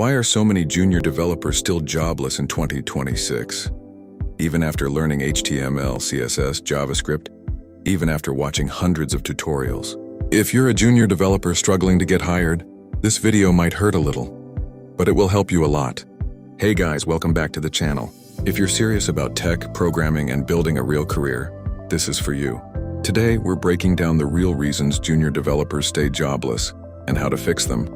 Why are so many junior developers still jobless in 2026? Even after learning HTML, CSS, JavaScript, even after watching hundreds of tutorials. If you're a junior developer struggling to get hired, this video might hurt a little, but it will help you a lot. Hey guys, welcome back to the channel. If you're serious about tech, programming, and building a real career, this is for you. Today, we're breaking down the real reasons junior developers stay jobless and how to fix them.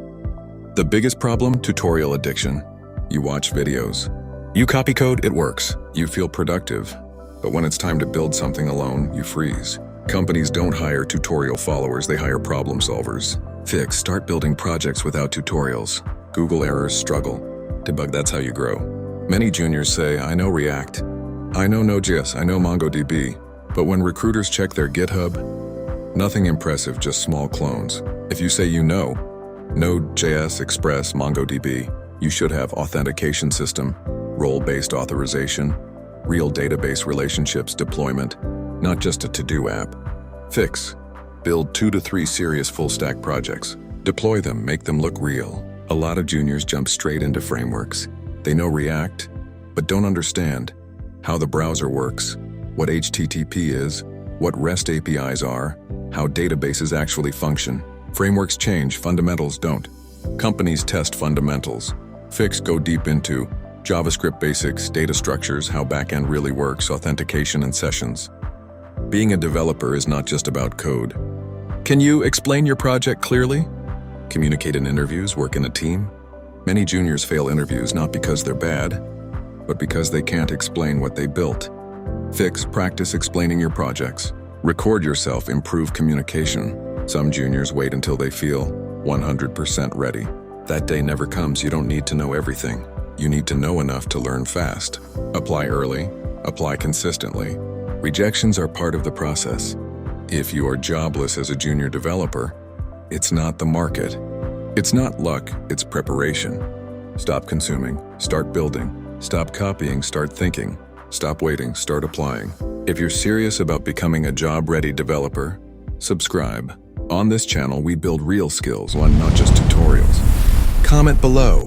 The biggest problem? Tutorial addiction. You watch videos. You copy code, it works. You feel productive. But when it's time to build something alone, you freeze. Companies don't hire tutorial followers, they hire problem solvers. Fix, start building projects without tutorials. Google errors, struggle. Debug, that's how you grow. Many juniors say, I know React, I know Node.js, I know MongoDB. But when recruiters check their GitHub, nothing impressive, just small clones. If you say you know Node.js, Express, MongoDB, you should have authentication system, role-based authorization, real database relationships, deployment, not just a to-do app. Fix, build 2 to 3 serious full-stack projects. Deploy them, make them look real. A lot of juniors jump straight into frameworks. They know React, but don't understand how the browser works, what HTTP is, what REST APIs are, how databases actually function. Frameworks change, fundamentals don't. Companies test fundamentals. Fix, go deep into JavaScript basics, data structures, how backend really works, authentication and sessions. Being a developer is not just about code. Can you explain your project clearly? Communicate in interviews, work in a team? Many juniors fail interviews not because they're bad, but because they can't explain what they built. Fix, practice explaining your projects. Record yourself, improve communication. Some juniors wait until they feel 100% ready. That day never comes. You don't need to know everything. You need to know enough to learn fast. Apply early, apply consistently. Rejections are part of the process. If you are jobless as a junior developer, it's not the market. It's not luck, it's preparation. Stop consuming, start building. Stop copying, start thinking. Stop waiting, start applying. If you're serious about becoming a job-ready developer, subscribe. On this channel, we build real skills, not just tutorials. Comment below.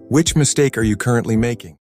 Which mistake are you currently making?